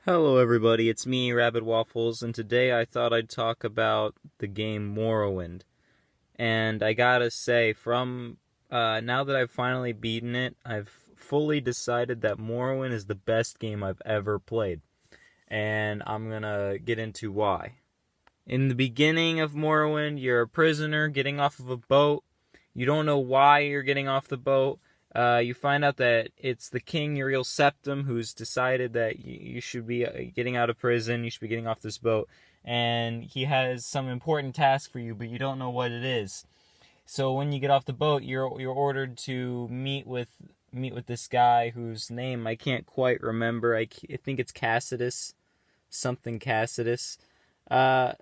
Hello everybody, it's me, Rabbit Waffles, and today I thought I'd talk about the game Morrowind. And I gotta say, from now that I've finally beaten it, I've fully decided that Morrowind is the best game I've ever played. And I'm gonna get into why. In the beginning of Morrowind, you're a prisoner getting off of a boat. You don't know why you're getting off the boat. You find out that it's the King Uriel Septim who's decided that you should be getting out of prison. You should be getting off this boat, and he has some important task for you, but you don't know what it is. So when you get off the boat, you're ordered to meet with this guy whose name I can't quite remember. I think it's Cassidus, something Cassidus. Uh,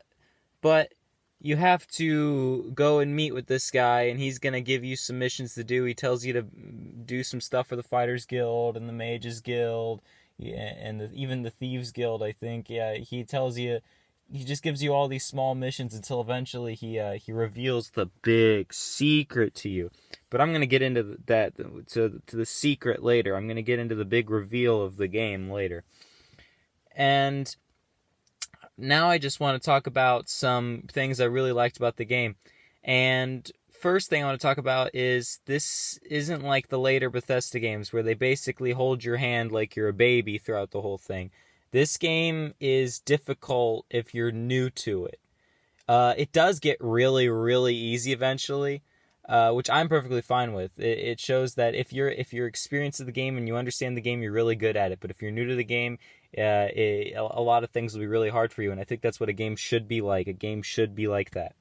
but you have to go and meet with this guy, and he's going to give you some missions to do. He tells you to do some stuff for the Fighters Guild and the Mages Guild, yeah, and even the Thieves Guild, I think. Yeah, he tells you, he just gives you all these small missions until eventually he reveals the big secret to you. But I'm going to get into that, to the secret later. I'm going to get into the big reveal of the game later. And now I just want to talk about some things I really liked about the game. And first thing I want to talk about is this isn't like the later Bethesda games where they basically hold your hand like you're a baby throughout the whole thing. This game is difficult if you're new to it. It does get really, really easy eventually, which I'm perfectly fine with. It shows that if you're experienced with the game and you understand the game, you're really good at it. But if you're new to the game, a lot of things will be really hard for you. And I think that's what a game should be like. A game should be like that.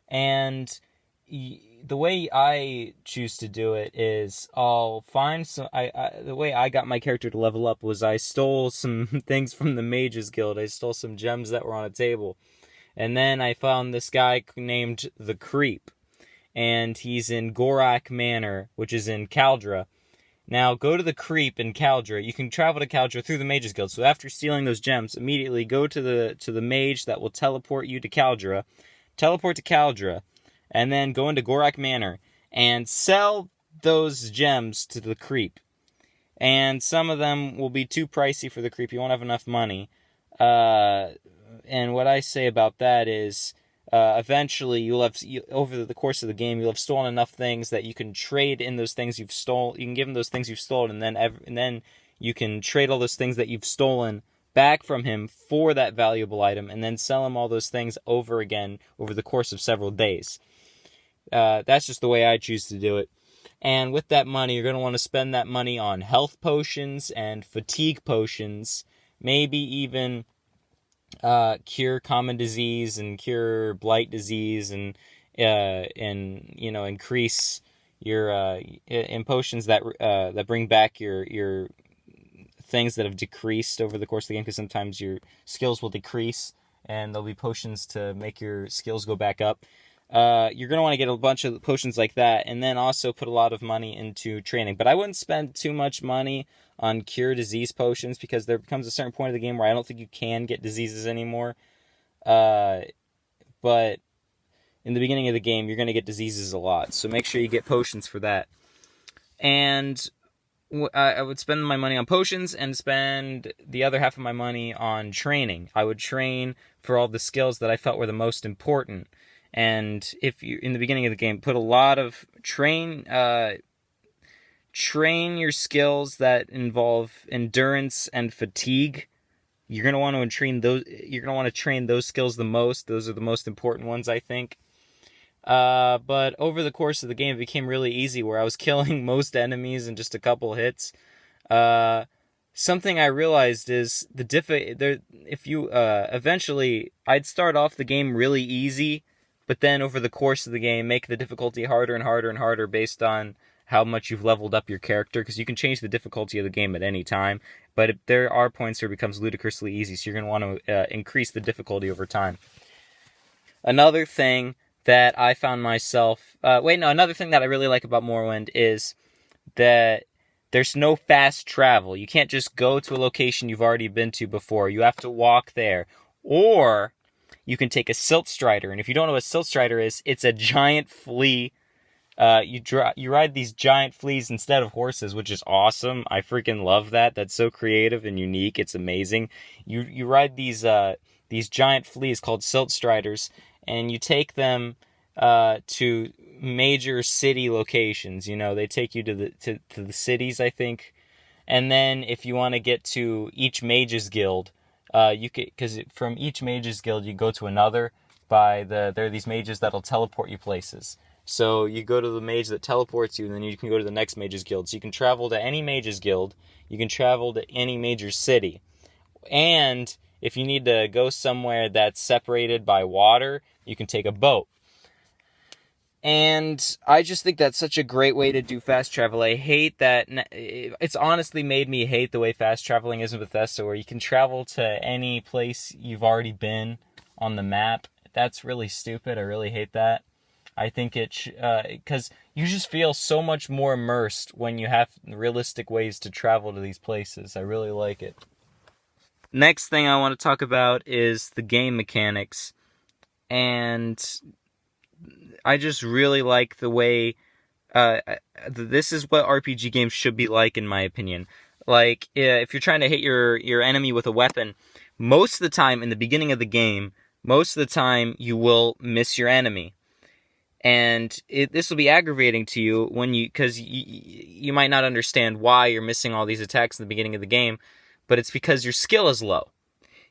And the way I choose to do it is I'll find some. The way I got my character to level up was I stole some things from the Mages Guild. I stole some gems that were on a table, and then I found this guy named the Creep, and he's in Gorak Manor, which is in Caldra. Now, go to the Creep in Caldra. You can travel to Caldra through the Mages Guild. So after stealing those gems, immediately go to the mage that will teleport you to Caldra. Teleport to Caldra, and then go into Gorak Manor and sell those gems to the Creep. And some of them will be too pricey for the Creep. You won't have enough money. And what I say about that is, eventually over the course of the game, you'll have stolen enough things that you can trade in those things you've stolen. You can give him those things you've stolen, and then you can trade all those things that you've stolen back from him for that valuable item, and then sell him all those things over again over the course of several days. That's just the way I choose to do it. And with that money, you're going to want to spend that money on health potions and fatigue potions, maybe even cure common disease and cure blight disease, and increase your in potions that bring back your things that have decreased over the course of the game, because sometimes your skills will decrease and there'll be potions to make your skills go back up. You're going to want to get a bunch of potions like that, and then also put a lot of money into training. But I wouldn't spend too much money on cure disease potions, because there becomes a certain point of the game where I don't think you can get diseases anymore. But in the beginning of the game, you're going to get diseases a lot, so make sure you get potions for that. And I would spend my money on potions and spend the other half of my money on training. I would train for all the skills that I felt were the most important. And if you, in the beginning of the game, put a lot of train your skills that involve endurance and fatigue. You're gonna want to train those. You're gonna want to train those skills the most. Those are the most important ones, I think. But over the course of the game, it became really easy, where I was killing most enemies in just a couple hits. Something I realized is if you eventually, I'd start off the game really easy, but then over the course of the game, make the difficulty harder and harder and harder based on how much you've leveled up your character, because you can change the difficulty of the game at any time. But there are points where it becomes ludicrously easy, so you're going to want to increase the difficulty over time. Another thing that I found myself... another thing that I really like about Morrowind is that there's no fast travel. You can't just go to a location you've already been to before. You have to walk there. Or you can take a silt strider. And if you don't know what a silt strider is, it's a giant flea You ride these giant fleas instead of horses, which is awesome. I freaking love that. That's so creative and unique. It's amazing. You ride these giant fleas called silt striders, and you take them to major city locations. You know, they take you to the cities, I think. And then if you want to get to each mage's guild, you could, because from each mage's guild you go to another. There are these mages that'll teleport you places. So you go to the mage that teleports you, and then you can go to the next mage's guild. So you can travel to any mage's guild. You can travel to any major city. And if you need to go somewhere that's separated by water, you can take a boat. And I just think that's such a great way to do fast travel. I hate that. It's honestly made me hate the way fast traveling is in Bethesda, where you can travel to any place you've already been on the map. That's really stupid. I really hate that. I think because you just feel so much more immersed when you have realistic ways to travel to these places. I really like it. Next thing I want to talk about is the game mechanics. And I just really like the way this is what RPG games should be like, in my opinion. Like, if you're trying to hit your enemy with a weapon, most of the time in the beginning of the game, most of the time you will miss your enemy. And this will be aggravating to you because you might not understand why you're missing all these attacks in the beginning of the game, but it's because your skill is low.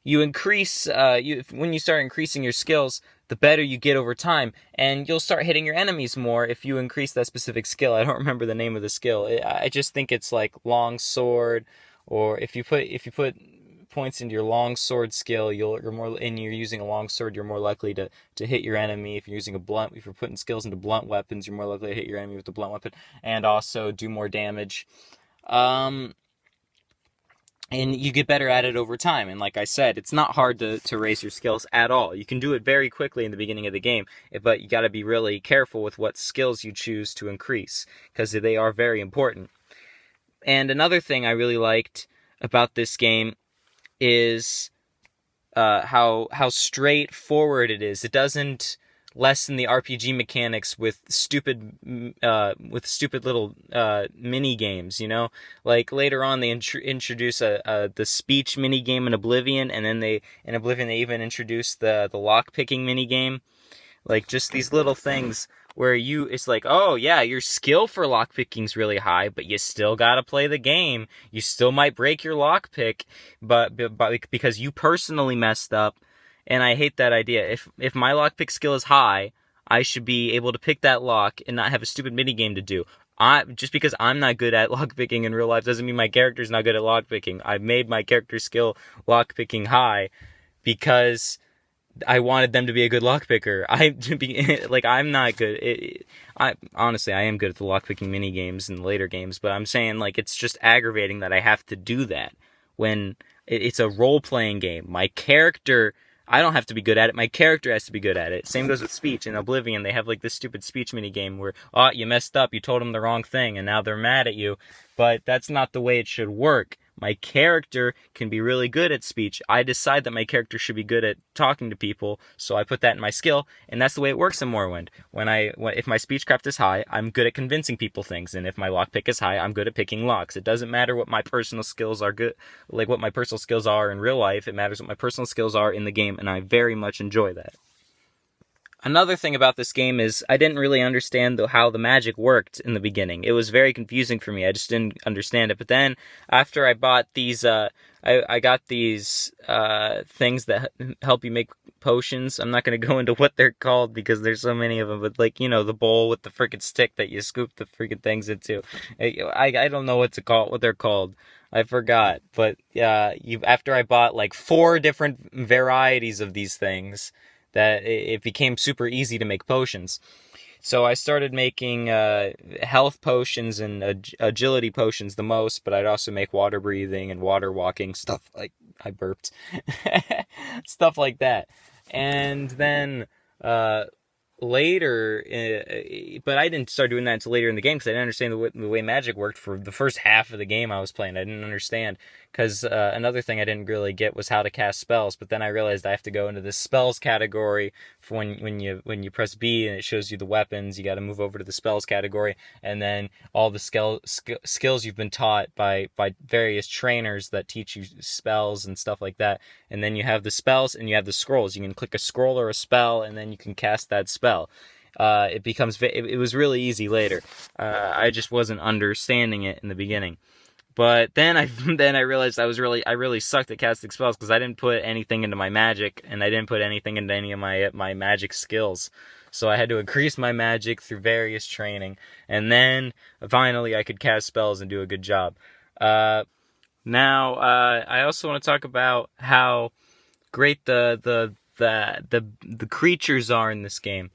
You increase when you start increasing your skills, the better you get over time, and you'll start hitting your enemies more if you increase that specific skill. I don't remember the name of the skill. I just think it's like long sword, or if you put points into your long sword skill, you're using a long sword, you're more likely to hit your enemy. If you're putting skills into blunt weapons, you're more likely to hit your enemy with the blunt weapon, and also do more damage. And you get better at it over time. And like I said, it's not hard to raise your skills at all. You can do it very quickly in the beginning of the game, but you got to be really careful with what skills you choose to increase, because they are very important. And another thing I really liked about this game is how straightforward it is. It doesn't lessen the RPG mechanics with stupid little mini games. You know, like later on they introduce the speech mini game in Oblivion, and then they even introduce the lock picking mini game. Like, just these little things where it's like, oh yeah, your skill for lockpicking's really high, but you still gotta play the game. You still might break your lockpick, but because you personally messed up. And I hate that idea. If my lockpick skill is high, I should be able to pick that lock and not have a stupid minigame to do. Just because I'm not good at lockpicking in real life doesn't mean my character's not good at lockpicking. I've made my character skill lockpicking high because I wanted them to be a good lockpicker. I'm not good. Honestly, I am good at the lockpicking mini games and later games, but I'm saying, like, it's just aggravating that I have to do that when it's a role-playing game. My character, I don't have to be good at it. My character has to be good at it. Same goes with speech. In Oblivion, they have like this stupid speech mini game where, oh, you messed up, you told them the wrong thing, and now they're mad at you. But that's not the way it should work. My character can be really good at speech. I decide that my character should be good at talking to people, so I put that in my skill, and that's the way it works in Morrowind. If my speechcraft is high, I'm good at convincing people things, and if my lockpick is high, I'm good at picking locks. It doesn't matter what my personal skills are what my personal skills are in real life. It matters what my personal skills are in the game, and I very much enjoy that. Another thing about this game is I didn't really understand how the magic worked in the beginning. It was very confusing for me. I just didn't understand it. But then after I bought these, I got these things that help you make potions. I'm not going to go into what they're called because there's so many of them. But, like, you know, the bowl with the freaking stick that you scoop the freaking things into. I don't know what they're called. I forgot. But after I bought like 4 different varieties of these things, that it became super easy to make potions. So I started making health potions and agility potions the most, but I'd also make water breathing and water walking, stuff like, I burped, stuff like that. And then later, but I didn't start doing that until later in the game because I didn't understand the way magic worked. For the first half of the game I was playing, I didn't understand, Because another thing I didn't really get was how to cast spells, but then I realized I have to go into the spells category for when you press B and it shows you the weapons. You got to move over to the spells category, and then all the skills you've been taught by various trainers that teach you spells and stuff like that. And then you have the spells and you have the scrolls. You can click a scroll or a spell, and then you can cast that spell. It was really easy later. I just wasn't understanding it in the beginning. But then I then I realized I really sucked at casting spells because I didn't put anything into my magic, and I didn't put anything into any of my magic skills. So I had to increase my magic through various training, and then finally I could cast spells and do a good job. Now I also want to talk about how great the creatures are in this game.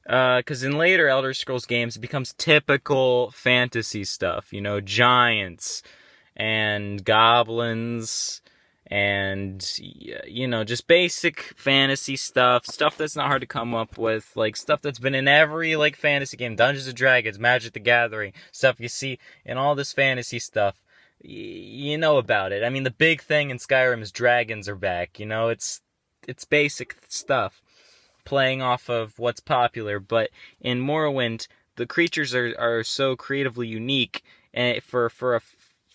Because in later Elder Scrolls games, it becomes typical fantasy stuff. You know, giants and goblins and, you know, just basic fantasy stuff. Stuff that's not hard to come up with. Like, stuff that's been in every, like, fantasy game. Dungeons & Dragons, Magic the Gathering. Stuff you see in all this fantasy stuff. You know about it. I mean, the big thing in Skyrim is dragons are back. You know, it's basic stuff, playing off of what's popular. But in Morrowind, the creatures are so creatively unique, and for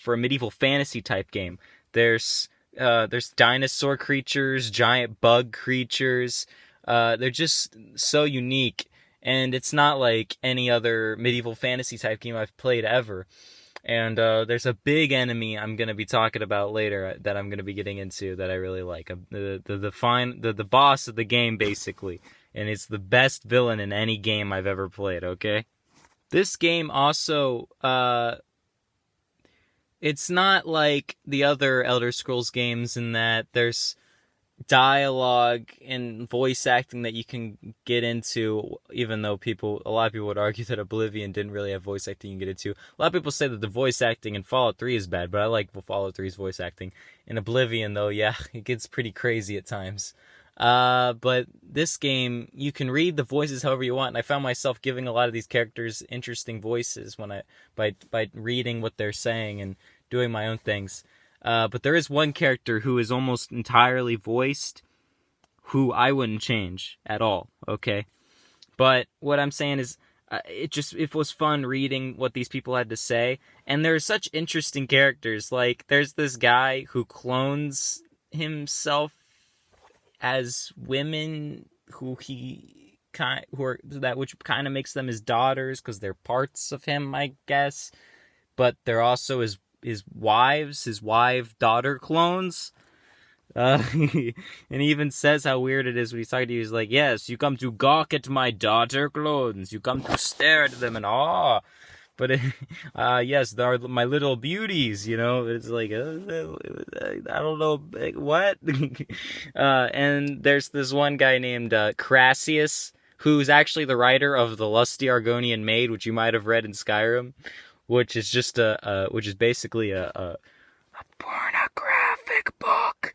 a medieval fantasy type game. There's dinosaur creatures, giant bug creatures. They're just so unique, and it's not like any other medieval fantasy type game I've played ever. And there's a big enemy I'm gonna be talking about later that I'm gonna be getting into that I really like. The boss of the game basically, and it's the best villain in any game I've ever played. Okay, this game also it's not like the other Elder Scrolls games in that there's dialogue and voice acting that you can get into, even though a lot of people would argue that Oblivion didn't really have voice acting you can get into. A lot of people say that the voice acting in Fallout 3 is bad, but I like Fallout 3's voice acting. In Oblivion, though, yeah, it gets pretty crazy at times. But this game, you can read the voices however you want, and I found myself giving a lot of these characters interesting voices by reading what they're saying and doing my own things. But there is one character who is almost entirely voiced, who I wouldn't change at all, okay? But what I'm saying is, it was fun reading what these people had to say, and there are such interesting characters. Like, there's this guy who clones himself as women which kind of makes them his daughters, because they're parts of him, I guess. But they're also his wife-daughter clones. And he even says how weird it is when he's talking to you. He's like, yes, you come to gawk at my daughter clones. You come to stare at them and awe. But, yes, they're my little beauties, you know? It's like, I don't know, what? And there's this one guy named Crassius, who's actually the writer of The Lusty Argonian Maid, which you might have read in Skyrim. Which is just which is basically a pornographic book,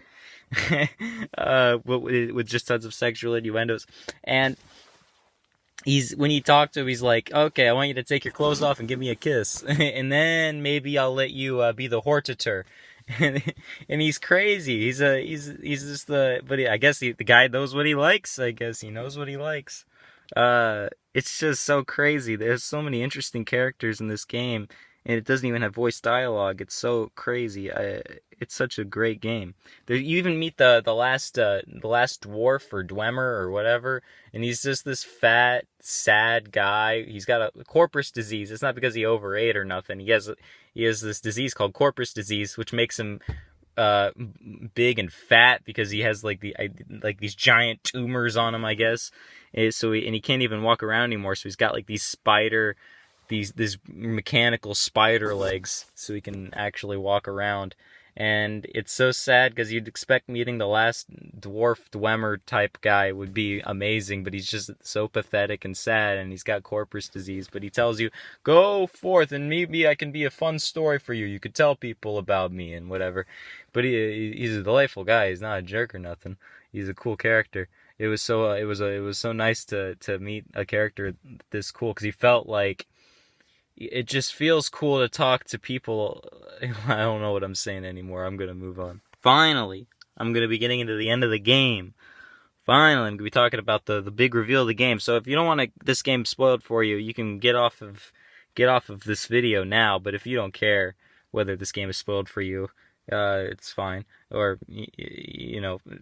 with just tons of sexual innuendos. And when you talk to him, he's like, "Okay, I want you to take your clothes off and give me a kiss, and then maybe I'll let you be the hortator." And he's crazy. He's just but I guess the guy knows what he likes. I guess he knows what he likes. It's just so crazy. There's so many interesting characters in this game, and it doesn't even have voice dialogue. It's so crazy. It's such a great game. You even meet the last dwarf or Dwemer or whatever, and he's just this fat, sad guy. He's got a corpus disease. It's not because he overate or nothing. He has this disease called corpus disease, which makes him big and fat because he has like these giant tumors on him, I guess. And he can't even walk around anymore. So he's got like these mechanical spider legs, so he can actually walk around. And it's so sad because you'd expect meeting the last dwarf Dwemer type guy would be amazing, but he's just so pathetic and sad, and he's got corpus disease. But he tells you, go forth and maybe I can be a fun story for you. You could tell people about me and whatever. But he's a delightful guy. He's not a jerk or nothing. He's a cool character. It was so nice to meet a character this cool, because he felt like it just feels cool to talk to people. I don't know what I'm saying anymore. I'm gonna move on. Finally, I'm gonna be getting into the end of the game. Finally, I'm gonna be talking about the big reveal of the game. So if you don't want this game spoiled for you, you can get off of this video now. But if you don't care whether this game is spoiled for you, it's fine, or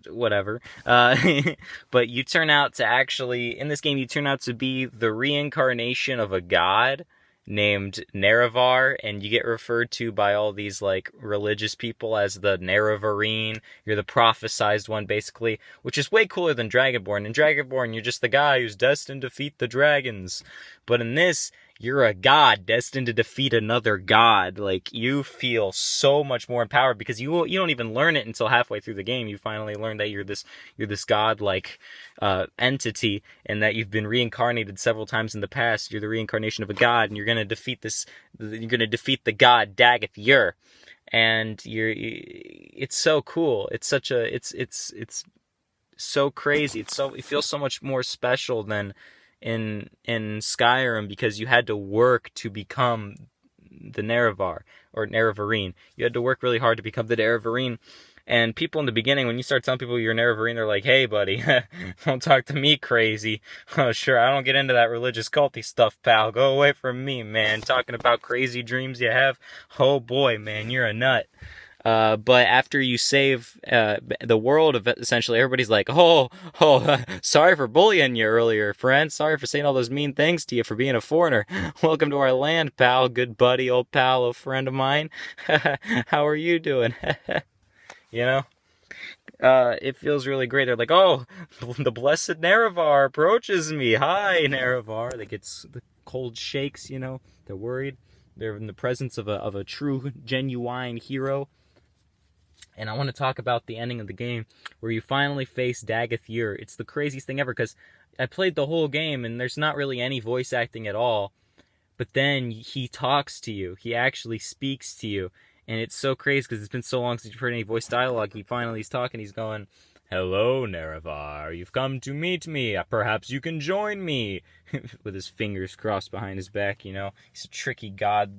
whatever. But you turn out to actually, in this game, you turn out to be the reincarnation of a god named Nerevar, and you get referred to by all these like religious people as the Nerevarine. You're the prophesized one, basically, which is way cooler than Dragonborn. In Dragonborn, you're just the guy who's destined to defeat the dragons, but in this, you're a god destined to defeat another god. Like, you feel so much more empowered because you don't even learn it until halfway through the game. You finally learn that you're this god-like entity, and that you've been reincarnated several times in the past. You're the reincarnation of a god, and you're gonna defeat the god Dagoth Ur. And it's so cool. It's so crazy. It feels so much more special than in Skyrim, because you had to work to become the Nerevar, or Nerevarine. You had to work really hard to become the Nerevarine. And people in the beginning, when you start telling people you're Nerevarine, they're like, hey buddy, don't talk to me crazy. Oh sure, I don't get into that religious culty stuff, pal. Go away from me, man. Talking about crazy dreams you have, oh boy, man, you're a nut. But after you save the world, of essentially, everybody's like, sorry for bullying you earlier, friend. Sorry for saying all those mean things to you for being a foreigner. Welcome to our land, pal. Good buddy, old pal, old friend of mine. How are you doing? You know? It feels really great. They're like, oh, the blessed Nerevar approaches me. Hi, Nerevar. They get the cold shakes, you know. They're worried. They're in the presence of a true, genuine hero. And I want to talk about the ending of the game, where you finally face Dagoth Ur. It's the craziest thing ever, because I played the whole game, and there's not really any voice acting at all. But then he talks to you. He actually speaks to you. And it's so crazy, because it's been so long since you've heard any voice dialogue. He's talking, he's going, hello, Nerevar, you've come to meet me. Perhaps you can join me. With his fingers crossed behind his back, you know. He's a tricky god.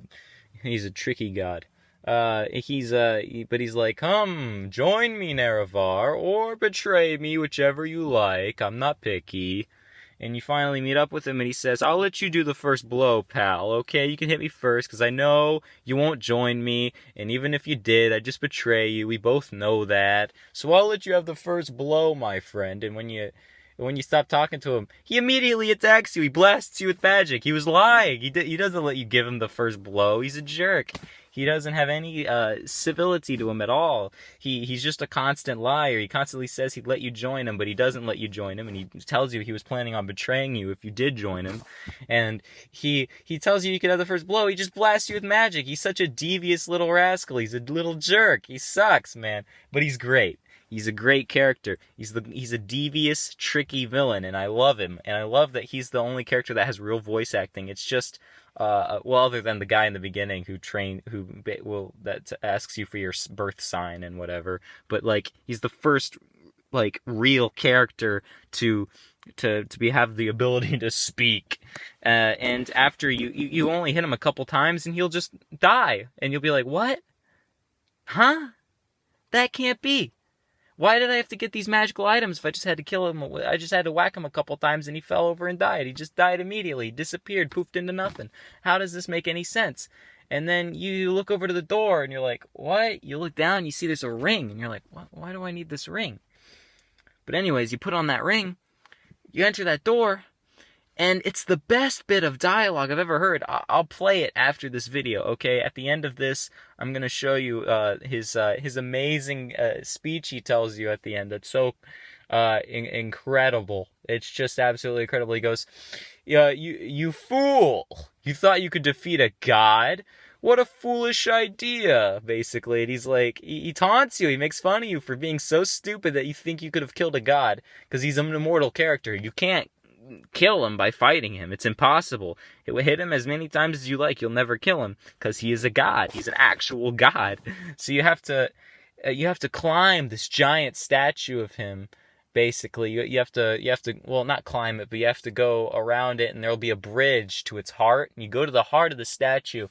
But he's like, come, join me, Nerevar, or betray me, whichever you like. I'm not picky. And you finally meet up with him, and he says, I'll let you do the first blow, pal, okay? You can hit me first, because I know you won't join me, and even if you did, I'd just betray you. We both know that. So I'll let you have the first blow, my friend. And when you stop talking to him, he immediately attacks you. He blasts you with magic. He was lying. He doesn't let you give him the first blow. He's a jerk. He doesn't have any civility to him at all. He's just a constant liar. He constantly says he'd let you join him, but he doesn't let you join him, and he tells you he was planning on betraying you if you did join him. And he tells you could have the first blow. He just blasts you with magic. He's such a devious little rascal. He's a little jerk. He sucks, man. But he's great. He's a great character. He's a devious, tricky villain, and I love him. And I love that he's the only character that has real voice acting. It's just, other than the guy in the beginning that asks you for your birth sign and whatever. But like, he's the first like real character to have the ability to speak. And after you only hit him a couple times, and he'll just die, and you'll be like, what? Huh? That can't be. Why did I have to get these magical items if I just had to kill him? I just had to whack him a couple times and he fell over and died. He just died immediately. Disappeared, poofed into nothing. How does this make any sense? And then you look over to the door and you're like, what? You look down and you see there's a ring. And you're like, why do I need this ring? But anyways, you put on that ring. You enter that door. And it's the best bit of dialogue I've ever heard. I'll play it after this video, okay? At the end of this, I'm going to show you his amazing speech he tells you at the end. It's so incredible. It's just absolutely incredible. He goes, you fool! You thought you could defeat a god? What a foolish idea, basically. And he's like, he taunts you. He makes fun of you for being so stupid that you think you could have killed a god. Because he's an immortal character. You can't kill him by fighting him. It's impossible. It will hit him as many times as you like. You'll never kill him because he is a god. He's an actual god. So you have to climb this giant statue of him basically you have to well, not climb it, but you have to go around it, and there'll be a bridge to its heart, and you go to the heart of the statue,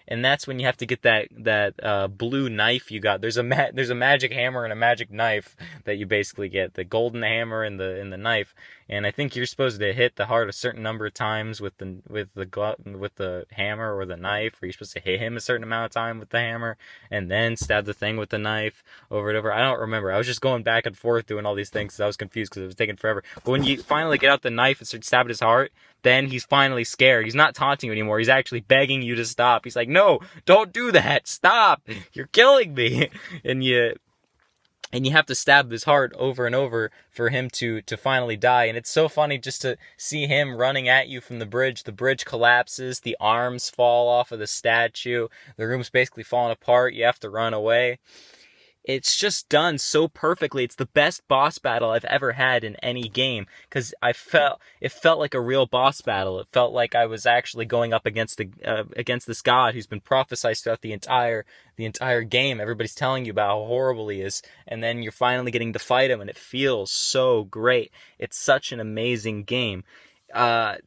and that's when you have to get that blue knife you got. There's a magic hammer and a magic knife that you basically get, the golden hammer and the knife, and I think you're supposed to hit the heart a certain number of times with the hammer or the knife, or you're supposed to hit him a certain amount of time with the hammer and then stab the thing with the knife over and over. I don't remember. I was just going back and forth doing all these things because I was confused because it was taking forever. But when you finally get out the knife and start stabbing his heart, then he's finally scared. He's not taunting you anymore. He's actually begging you to stop. He's like, no, don't do that. Stop. You're killing me. And you have to stab his heart over and over for him to finally die. And it's so funny just to see him running at you from the bridge. The bridge collapses. The arms fall off of the statue. The room's basically falling apart. You have to run away. It's just done so perfectly. It's the best boss battle I've ever had in any game, because it felt like a real boss battle. It felt like I was actually going up against this god who's been prophesied throughout the entire game. Everybody's telling you about how horrible he is, and then you're finally getting to fight him, and it feels so great. It's such an amazing game. I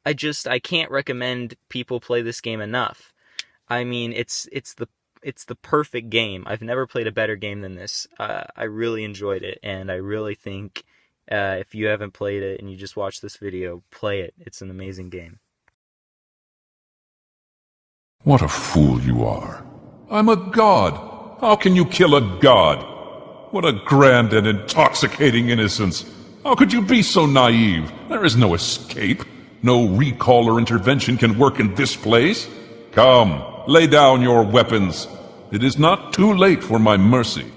can't recommend people play this game enough. I mean, it's the perfect game. I've never played a better game than this. I really enjoyed it, and I really think if you haven't played it and you just watched this video, play it. It's an amazing game. What a fool you are. I'm a god. How can you kill a god? What a grand and intoxicating innocence. How could you be so naive? There is no escape. No recall or intervention can work in this place. Come, lay down your weapons. It is not too late for my mercy.